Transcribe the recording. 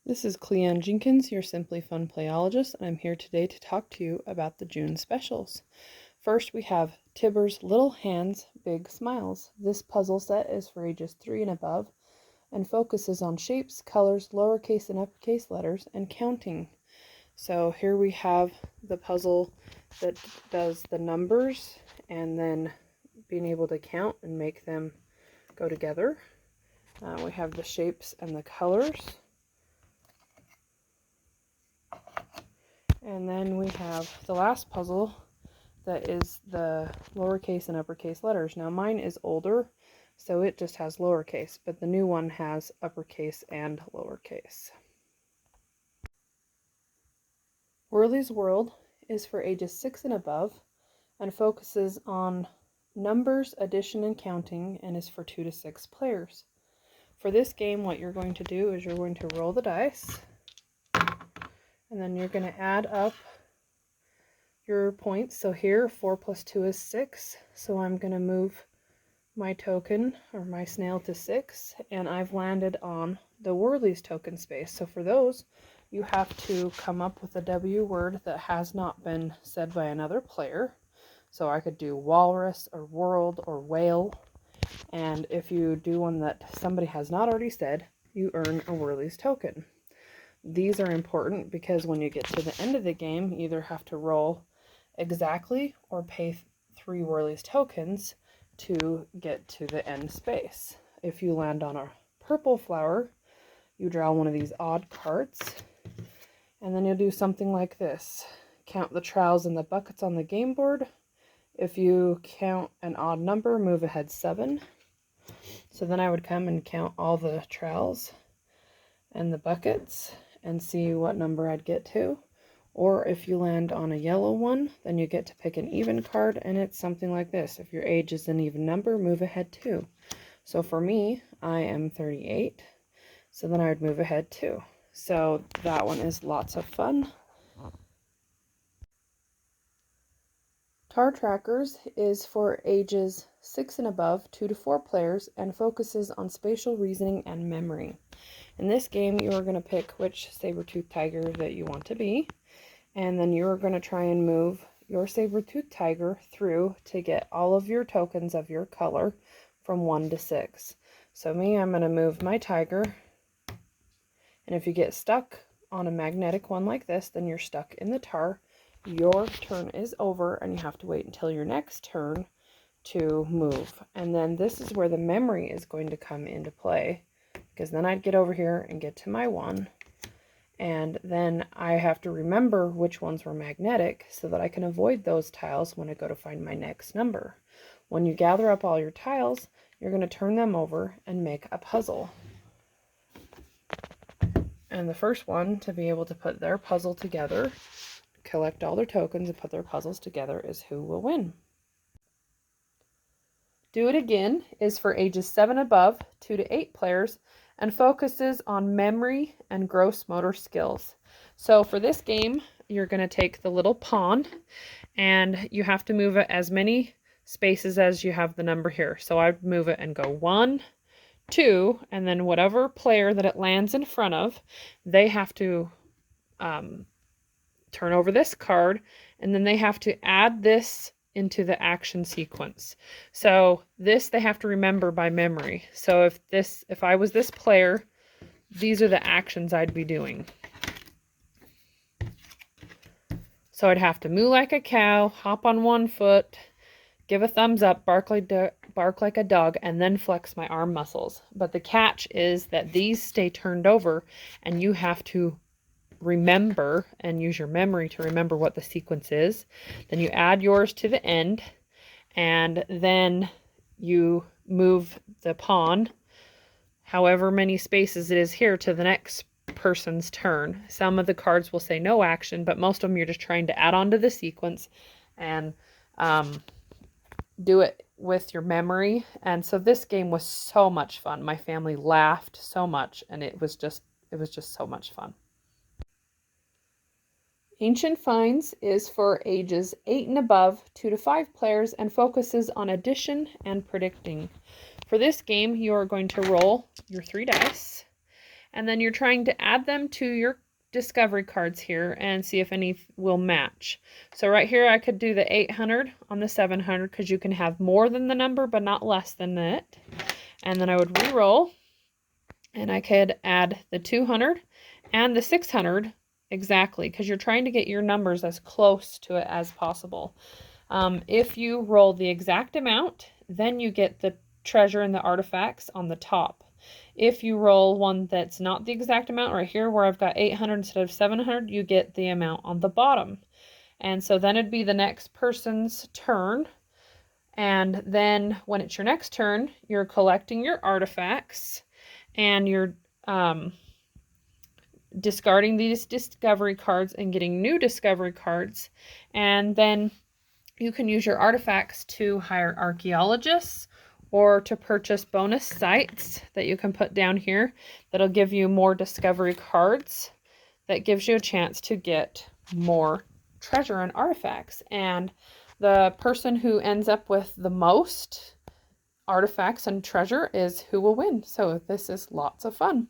This is Cleanne Jenkins, your Simply Fun Playologist, and I'm here today to talk to you about the June specials. First, we have Tibbar's Little Hands, Big Smiles. This puzzle set is for ages 3 and above and focuses on shapes, colors, lowercase and uppercase letters, and counting. So here we have the puzzle that does the numbers and then being able to count and make them go together. We have the shapes and the colors. And then we have the last puzzle that is the lowercase and uppercase letters. Now mine is older, so it just has lowercase, but the new one has uppercase and lowercase. Whirly's World is for ages 6 and above and focuses on numbers, addition, and counting, and is for 2 to 6 players. For this game, what you're going to do is you're going to roll the dice, and then you're going to add up your points. So here 4 plus 2 is 6, so I'm going to move my token or my snail to 6, and I've landed on the Whirly's token space. So for those, you have to come up with a W word that has not been said by another player. So I could do walrus or world or whale, and if you do one that somebody has not already said, you earn a Whirly's token. These are important because when you get to the end of the game, you either have to roll exactly or pay 3 Whirly's tokens to get to the end space. If you land on a purple flower, you draw one of these odd cards, and then you'll do something like this. Count the trowels and the buckets on the game board. If you count an odd number, move ahead 7. So then I would come and count all the trowels and the buckets and see what number I'd get to. Or if you land on a yellow one, then you get to pick an even card, and it's something like this. If your age is an even number, move ahead 2. So for me, I am 38, so then I would move ahead 2. So that one is lots of fun. Tar Trackers is for ages 6 and above, 2 to 4 players, and focuses on spatial reasoning and memory. In this game, you are going to pick which saber-toothed tiger that you want to be, and then you are going to try and move your saber-toothed tiger through to get all of your tokens of your color from 1 to 6. So me, I'm going to move my tiger, and if you get stuck on a magnetic one like this, then you're stuck in the tar. Your turn is over, and you have to wait until your next turn to move. And then this is where the memory is going to come into play, because then I'd get over here and get to my 1, and then I have to remember which ones were magnetic so that I can avoid those tiles when I go to find my next number. When you gather up all your tiles, you're going to turn them over and make a puzzle. And the first one to be able to put their puzzle together, collect all their tokens and put their puzzles together, is who will win. Do It Again is for ages 7 above, 2 to 8 players, and focuses on memory and gross motor skills. So for this game, you're going to take the little pawn, and you have to move it as many spaces as you have the number here. So I'd move it and go 1, 2, and then whatever player that it lands in front of, they have to turn over this card, and then they have to add this into the action sequence. So this they have to remember by memory. So if I was this player, these are the actions I'd be doing. So I'd have to moo like a cow, hop on 1 foot, give a thumbs up, bark like a dog, and then flex my arm muscles. But the catch is that these stay turned over, and you have to remember and use your memory to remember what the sequence is. Then you add yours to the end, and then you move the pawn however many spaces it is here to the next person's turn. Some of the cards will say no action, but most of them you're just trying to add on to the sequence and do it with your memory. And so this game was so much fun. My family laughed so much, and it was just so much fun. Ancient Finds is for ages 8 and above, 2 to 5 players, and focuses on addition and predicting. For this game, you are going to roll your 3 dice, and then you're trying to add them to your discovery cards here and see if any will match. So right here I could do the 800 on the 700 because you can have more than the number but not less than it. And then I would re-roll, and I could add the 200 and the 600 exactly because you're trying to get your numbers as close to it as possible. If you roll the exact amount, then you get the treasure and the artifacts on the top. If you roll one that's not the exact amount, right here where I've got 800 instead of 700, you get the amount on the bottom. And so then it'd be the next person's turn. And then when it's your next turn, you're collecting your artifacts and you're discarding these discovery cards and getting new discovery cards. And then you can use your artifacts to hire archaeologists or to purchase bonus sites that you can put down here that'll give you more discovery cards that gives you a chance to get more treasure and artifacts. And the person who ends up with the most artifacts and treasure is who will win. So this is lots of fun.